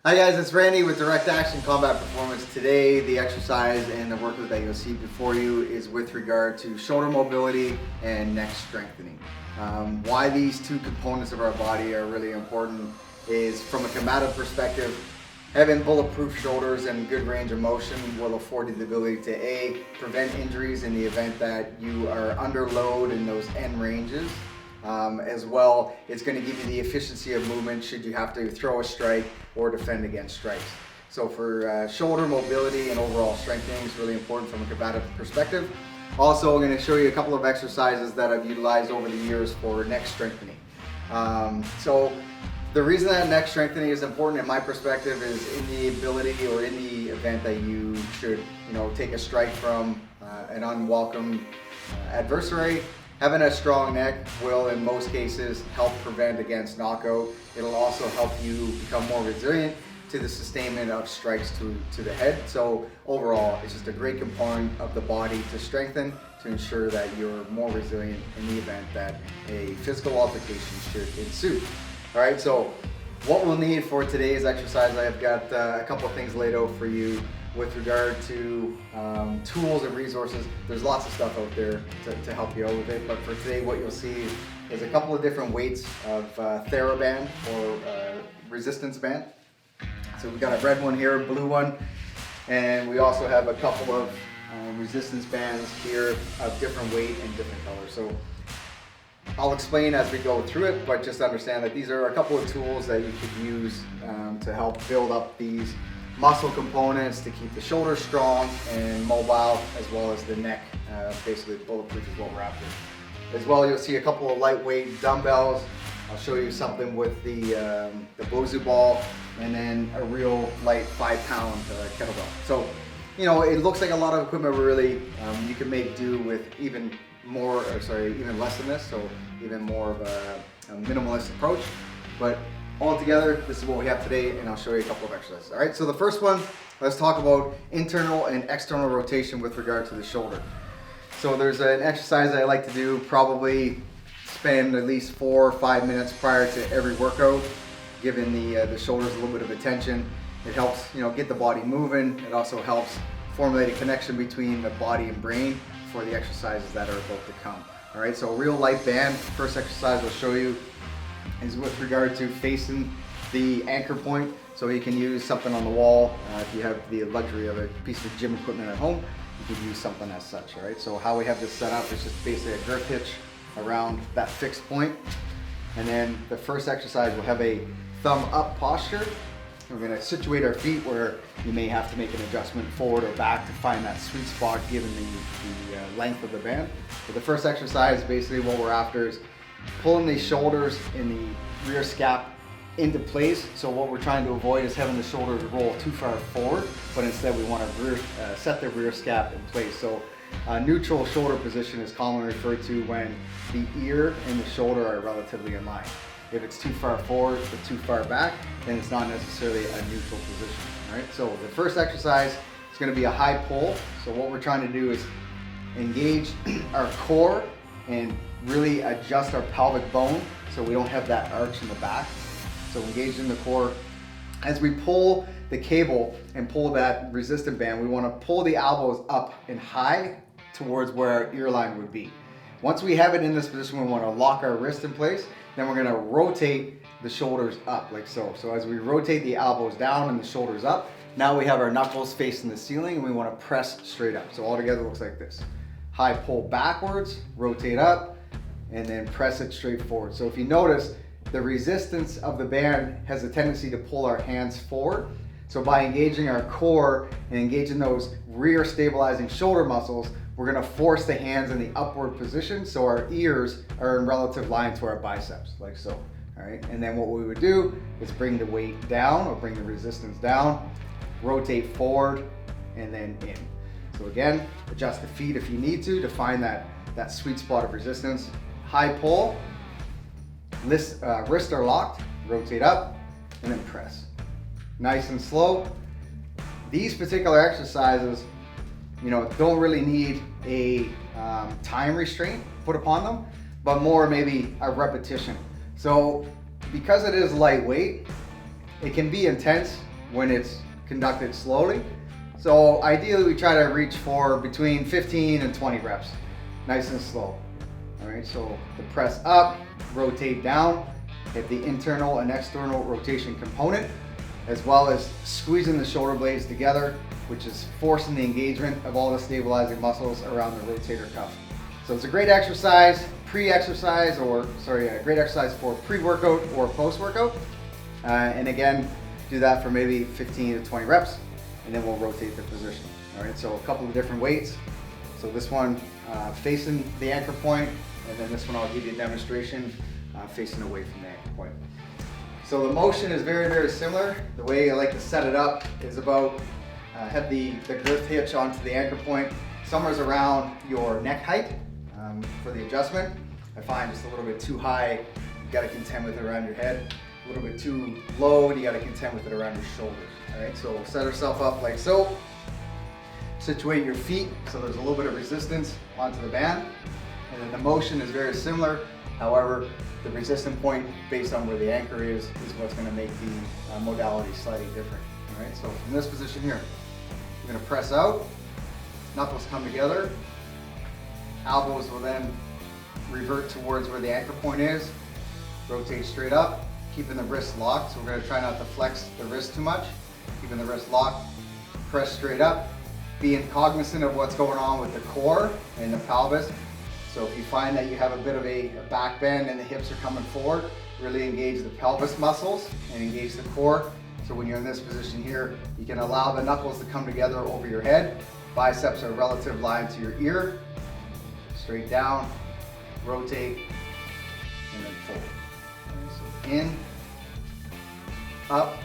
Hi guys, it's Randy with Direct Action Combat Performance. Today, the exercise and the workout that you'll see before you is with regard to shoulder mobility and neck strengthening. Why these two components of our body are really important is from a combative perspective, having bulletproof shoulders and good range of motion will afford you the ability to A, prevent injuries in the event that you are under load in those end ranges. As well, it's going to give you the efficiency of movement should you have to throw a strike or defend against strikes. So for shoulder mobility and overall strengthening, it's really important from a combative perspective. Also, I'm going to show you a couple of exercises that I've utilized over the years for neck strengthening. So the reason that neck strengthening is important in my perspective is in the ability or in the event that you should, take a strike from an unwelcome adversary. Having a strong neck will, in most cases, help prevent against knockout. It'll also help you become more resilient to the sustainment of strikes to the head. So overall, it's just a great component of the body to strengthen to ensure that you're more resilient in the event that a physical altercation should ensue. All right, so what we'll need for today's exercise, I've got a couple of things laid out for you with regard to tools and resources. There's lots of stuff out there to help you out with it, but for today what you'll see is a couple of different weights of TheraBand or resistance band. So we've got a red one here, a blue one, and we also have a couple of resistance bands here of different weight and different colors. So I'll explain as we go through it, but just understand that these are a couple of tools that you could use to help build up these muscle components to keep the shoulders strong and mobile, as well as the neck basically bulletproof is what we're after. As well, you'll see a couple of lightweight dumbbells. I'll show you something with the Bosu ball, and then a real light 5-pound kettlebell. So, it looks like a lot of equipment, but really you can make do with even less than this, so even more of a minimalist approach. But altogether, this is what we have today, and I'll show you a couple of exercises. All right, so the first one, let's talk about internal and external rotation with regard to the shoulder. So there's an exercise I like to do, probably spend at least 4 or 5 minutes prior to every workout, giving the shoulders a little bit of attention. It helps, get the body moving. It also helps formulate a connection between the body and brain for the exercises that are about to come. All right, so a real light band. First exercise I'll show you is with regard to facing the anchor point. So you can use something on the wall. If you have the luxury of a piece of gym equipment at home, you can use something as such. All right, so how we have this set up is just basically a girth hitch around that fixed point. And then the first exercise will have a thumb up posture. We're going to situate our feet where you may have to make an adjustment forward or back to find that sweet spot given the length of the band. But the first exercise, basically what we're after is pulling the shoulders in the rear scap into place. So what we're trying to avoid is having the shoulders roll too far forward, but instead we want to set the rear scap in place. So a neutral shoulder position is commonly referred to when the ear and the shoulder are relatively in line. If it's too far forward or too far back, then it's not necessarily a neutral position. All right, so the first exercise is going to be a high pull. So what we're trying to do is engage our core and really adjust our pelvic bone so we don't have that arch in the back. So engage in the core. As we pull the cable and pull that resistant band, we want to pull the elbows up and high towards where our ear line would be. Once we have it in this position, we want to lock our wrist in place. Then we're going to rotate the shoulders up like so. So as we rotate the elbows down and the shoulders up, now we have our knuckles facing the ceiling and we want to press straight up. So all together it looks like this. High pull backwards, rotate up, and then press it straight forward. So if you notice, the resistance of the band has a tendency to pull our hands forward. So by engaging our core and engaging those rear stabilizing shoulder muscles, we're going to force the hands in the upward position so our ears are in relative line to our biceps, like so. All right, and then what we would do is bring the weight down or bring the resistance down, rotate forward, and then in. So again, adjust the feet if you need to find that sweet spot of resistance. High pull, wrists are locked, rotate up, and then press. Nice and slow. These particular exercises, don't really need a time restraint put upon them, but more maybe a repetition. So because it is lightweight, it can be intense when it's conducted slowly. So ideally we try to reach for between 15 and 20 reps, nice and slow. All right, so the press up, rotate down, hit the internal and external rotation component, as well as squeezing the shoulder blades together, which is forcing the engagement of all the stabilizing muscles around the rotator cuff. So it's a great exercise, great exercise for pre-workout or post-workout. And again, do that for maybe 15 to 20 reps, and then we'll rotate the position. All right, so a couple of different weights. So this one facing the anchor point, and then this one I'll give you a demonstration facing away from the anchor point. So the motion is very, very similar. The way I like to set it up is about have the girth hitch onto the anchor point, somewhere around your neck height for the adjustment. I find just a little bit too high, you gotta contend with it around your head. A little bit too low, and you gotta contend with it around your shoulders. All right, so we'll set ourselves up like so. Situate your feet so there's a little bit of resistance onto the band. And then the motion is very similar. However, the resistance point based on where the anchor is what's gonna make the modality slightly different. All right, so from this position here, we're gonna press out, knuckles come together, elbows will then revert towards where the anchor point is, rotate straight up, keeping the wrist locked. So we're gonna try not to flex the wrist too much, keeping the wrist locked, press straight up, being cognizant of what's going on with the core and the pelvis. So if you find that you have a bit of a back bend and the hips are coming forward, really engage the pelvis muscles and engage the core. So when you're in this position here, you can allow the knuckles to come together over your head. Biceps are relative line to your ear. Straight down, rotate, and then fold. So in, up,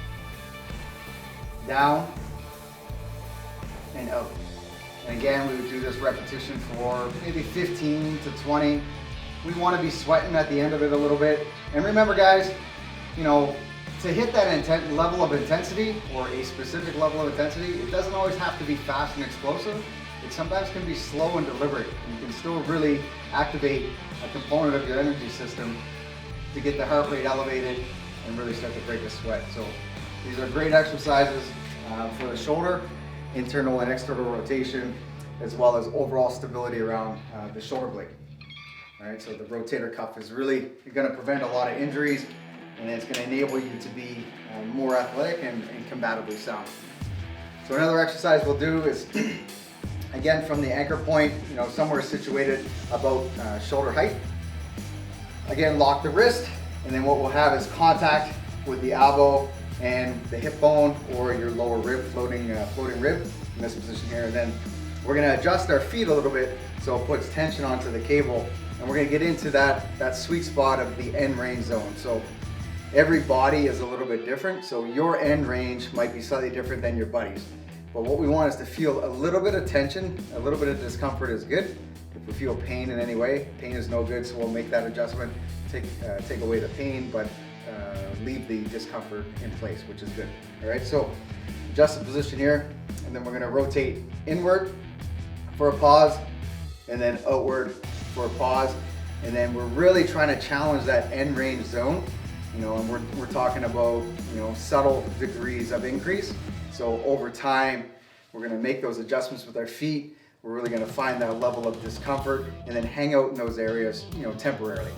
down, and out. And again, we would do this repetition for maybe 15 to 20. We want to be sweating at the end of it a little bit. And remember guys, you know, to hit that level of intensity or a specific level of intensity, it doesn't always have to be fast and explosive. It sometimes can be slow and deliberate. You can still really activate a component of your energy system to get the heart rate elevated and really start to break a sweat. So these are great exercises for the shoulder, internal and external rotation, as well as overall stability around the shoulder blade. All right, so the rotator cuff is really going to prevent a lot of injuries, and it's going to enable you to be more athletic and combatively sound. So another exercise we'll do is, again, from the anchor point, you know, somewhere situated about shoulder height. Again, lock the wrist, and then what we'll have is contact with the elbow and the hip bone or your lower rib, floating rib in this position here. And then we're gonna adjust our feet a little bit so it puts tension onto the cable, and we're gonna get into that sweet spot of the end range zone. So every body is a little bit different, so your end range might be slightly different than your buddy's. But what we want is to feel a little bit of tension, a little bit of discomfort is good. If we feel pain in any way, pain is no good, so we'll make that adjustment, take away the pain, but leave the discomfort in place, which is good. All right, so adjust the position here, and then we're gonna rotate inward for a pause, and then outward for a pause. And then we're really trying to challenge that end range zone, you know, and we're talking about, you know, subtle degrees of increase. So over time, we're gonna make those adjustments with our feet. We're really gonna find that level of discomfort and then hang out in those areas, you know, temporarily.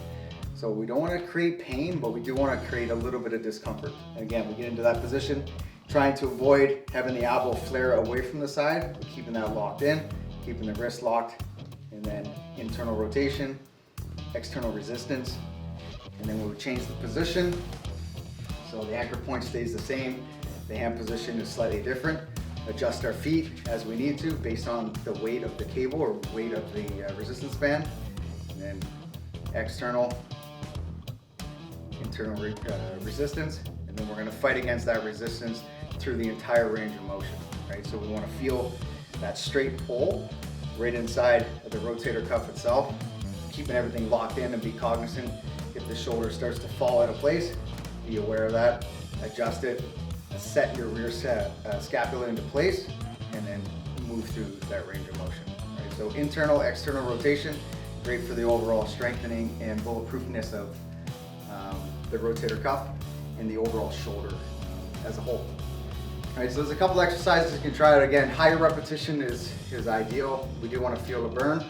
So we don't wanna create pain, but we do wanna create a little bit of discomfort. And again, we get into that position, trying to avoid having the elbow flare away from the side, keeping that locked in, keeping the wrist locked, and then internal rotation, external resistance, and then we'll change the position. So the anchor point stays the same, the hand position is slightly different. Adjust our feet as we need to based on the weight of the cable or weight of the resistance band. And then external, internal resistance, and then we're going to fight against that resistance through the entire range of motion. Right? So we want to feel that straight pull right inside of the rotator cuff itself, keeping everything locked in, and be cognizant if the shoulder starts to fall out of place. Be aware of that, adjust it, set your rear scapula into place, and then move through that range of motion. Right? So internal, external rotation, great for the overall strengthening and bulletproofness of the rotator cuff and the overall shoulder as a whole. All right, so there's a couple exercises you can try out. Again, higher repetition is ideal. We do want to feel the burn.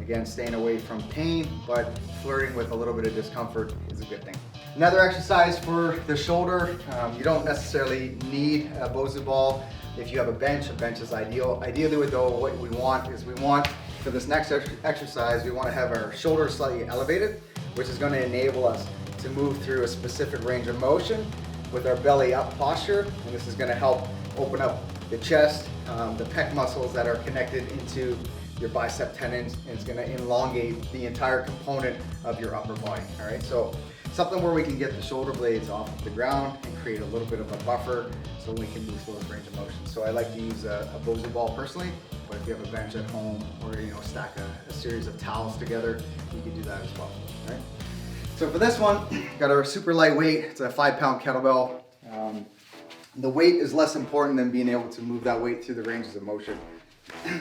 Again, staying away from pain, but flirting with a little bit of discomfort is a good thing. Another exercise for the shoulder, you don't necessarily need a Bosu ball. If you have a bench is ideal. Ideally, though, what we want is for this next exercise, we want to have our shoulders slightly elevated, which is going to enable us to move through a specific range of motion with our belly up posture, and this is going to help open up the chest, the pec muscles that are connected into your bicep tendons, and it's going to elongate the entire component of your upper body. All right, so something where we can get the shoulder blades off the ground and create a little bit of a buffer so we can move through those range of motion. So I like to use a Bosu ball personally, but if you have a bench at home or stack a series of towels together, you can do that as well. All right. So for this one, got our super lightweight. It's a 5-pound kettlebell. The weight is less important than being able to move that weight through the ranges of motion.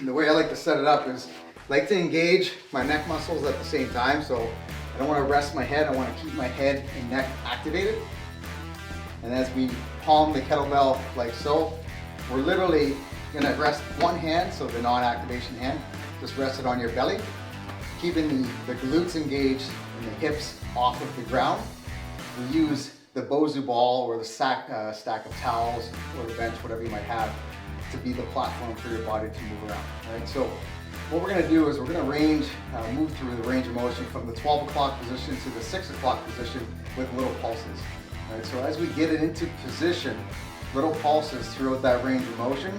The way I like to set it up is I like to engage my neck muscles at the same time. So I don't want to rest my head. I want to keep my head and neck activated. And as we palm the kettlebell like so, we're literally going to rest one hand, so the non-activation hand, just rest it on your belly, keeping the glutes engaged and the hips off of the ground. We use the Bosu ball or the stack of towels or the bench, whatever you might have, to be the platform for your body to move around. Right? So what we're going to do is we're going to move through the range of motion from the 12 o'clock position to the 6 o'clock position with little pulses. Right? So as we get it into position, little pulses throughout that range of motion.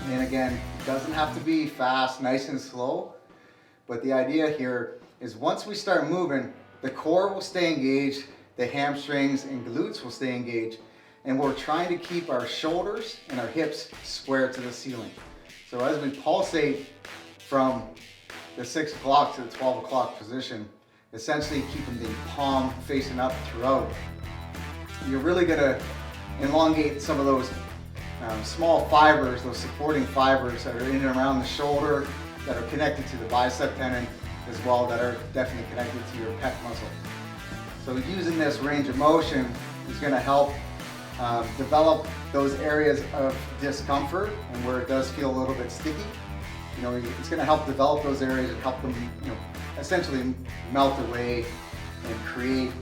And again, it doesn't have to be fast, nice and slow, but the idea here is once we start moving, the core will stay engaged, the hamstrings and glutes will stay engaged, and we're trying to keep our shoulders and our hips square to the ceiling. So as we pulsate from the 6 o'clock to the 12 o'clock position, essentially keeping the palm facing up throughout, you're really gonna elongate some of those small fibers, those supporting fibers that are in and around the shoulder, that are connected to the bicep tendon as well, that are definitely connected to your pec muscle. So using this range of motion is going to help develop those areas of discomfort and where it does feel a little bit sticky. It's going to help develop those areas and help them, essentially melt away and create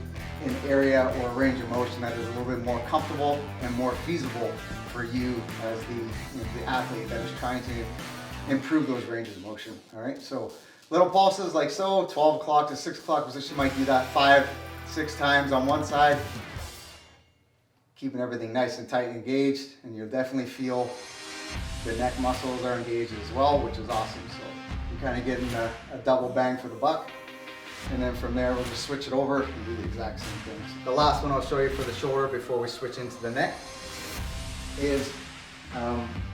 an area or a range of motion that is a little bit more comfortable and more feasible for you as the athlete that is trying to improve those ranges of motion. All right, so little pulses like so, 12 o'clock to 6 o'clock position, might do that 5-6 times on one side, keeping everything nice and tight and engaged, and you'll definitely feel the neck muscles are engaged as well, which is awesome. So you're kind of getting a double bang for the buck. And then from there, we'll just switch it over and do the exact same things. The last one I'll show you for the shoulder before we switch into the neck is,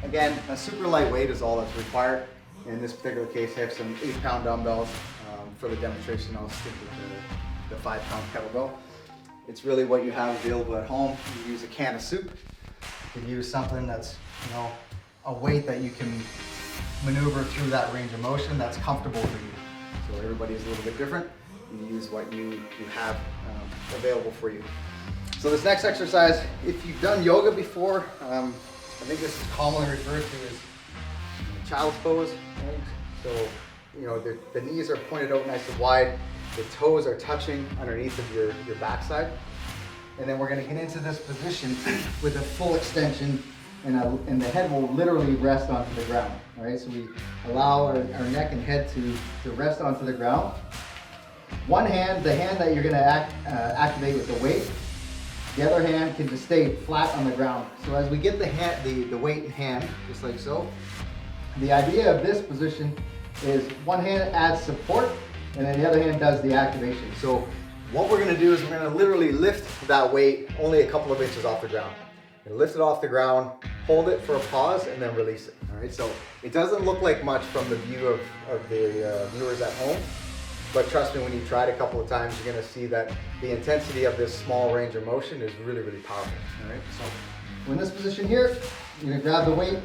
again, a super lightweight is all that's required. In this particular case, I have some 8-pound dumbbells. For the demonstration, I'll stick with the 5-pound kettlebell. It's really what you have available at home. You use a can of soup. You can use something that's, a weight that you can maneuver through that range of motion that's comfortable for you. So everybody's a little bit different. You use what you have available for you. So this next exercise, if you've done yoga before, I think this is commonly referred to as child's pose. Right? So, the knees are pointed out nice and wide. The toes are touching underneath of your backside. And then we're going to get into this position with a full extension, and the head will literally rest onto the ground. All right, so we allow our neck and head to rest onto the ground. One hand, the hand that you're going to activate with the weight, the other hand can just stay flat on the ground. So as we get the weight in hand, just like so, the idea of this position is one hand adds support, and then the other hand does the activation. So what we're going to do is we're going to literally lift that weight only a couple of inches off the ground. And lift it off the ground, hold it for a pause, and then release it. All right, so it doesn't look like much from the view of the viewers at home, but trust me, when you try it a couple of times, you're going to see that the intensity of this small range of motion is really, really powerful. All right, so in this position here, you're going to grab the weight,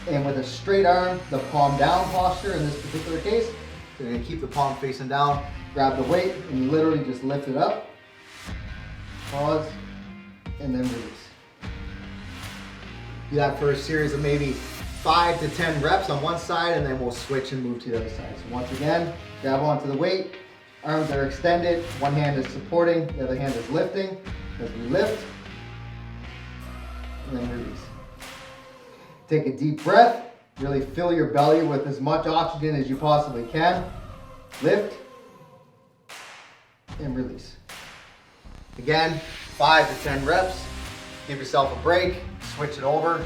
and with a straight arm, the palm down posture in this particular case, so you're going to keep the palm facing down, grab the weight, and you literally just lift it up, pause, and then release. Do that for a series of maybe 5 to 10 reps on one side, and then we'll switch and move to the other side. So once again, grab onto the weight, arms are extended, one hand is supporting, the other hand is lifting. As we lift, and then release. Take a deep breath, really fill your belly with as much oxygen as you possibly can. Lift, and release. Again, 5 to 10 reps. Give yourself a break, switch it over.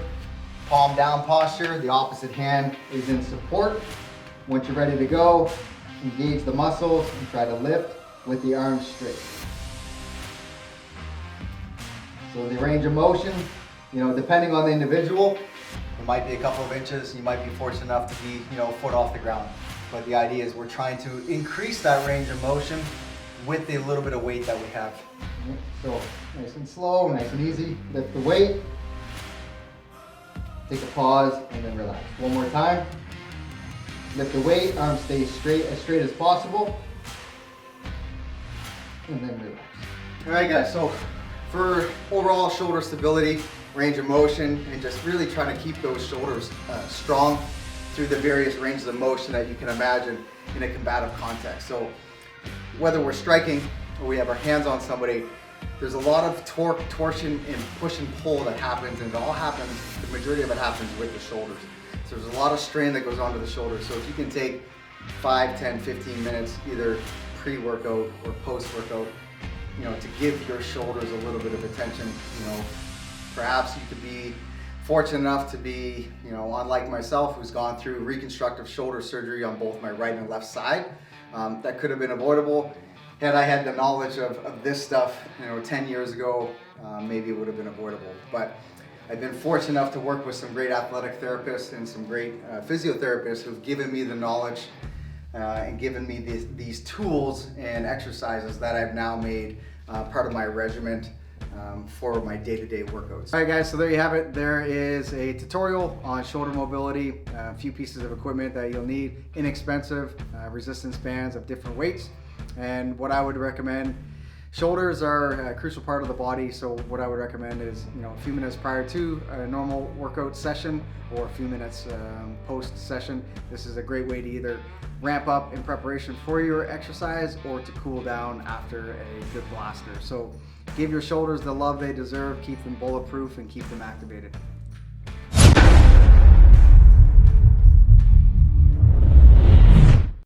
Palm down posture, the opposite hand is in support. Once you're ready to go, engage the muscles and try to lift with the arms straight. So the range of motion, depending on the individual, it might be a couple of inches. You might be fortunate enough to be, a foot off the ground. But the idea is we're trying to increase that range of motion with the little bit of weight that we have. So nice and slow, nice and easy. Lift the weight. Take a pause and then relax. One more time. Lift the weight, arms stay straight as possible. And then relax. All right guys, so for overall shoulder stability, range of motion, and just really trying to keep those shoulders strong through the various ranges of motion that you can imagine in a combative context. So whether we're striking or we have our hands on somebody, there's a lot of torque, torsion, and push and pull that happens, and it all happens, the majority of it happens with the shoulders. So there's a lot of strain that goes onto the shoulders. So if you can take 5, 10, 15 minutes, either pre-workout or post-workout, to give your shoulders a little bit of attention, perhaps you could be fortunate enough to be, unlike myself, who's gone through reconstructive shoulder surgery on both my right and left side. That could have been avoidable. Had I had the knowledge of this stuff, 10 years ago, maybe it would have been avoidable. But I've been fortunate enough to work with some great athletic therapists and some great physiotherapists who've given me the knowledge and given me these tools and exercises that I've now made part of my regimen for my day-to-day workouts. All right guys, so there you have it. There is a tutorial on shoulder mobility, a few pieces of equipment that you'll need, inexpensive resistance bands of different weights. And what I would recommend, shoulders are a crucial part of the body, so what I would recommend is a few minutes prior to a normal workout session or a few minutes post session. This is a great way to either ramp up in preparation for your exercise or to cool down after a good blaster. So give your shoulders the love they deserve, keep them bulletproof, and keep them activated.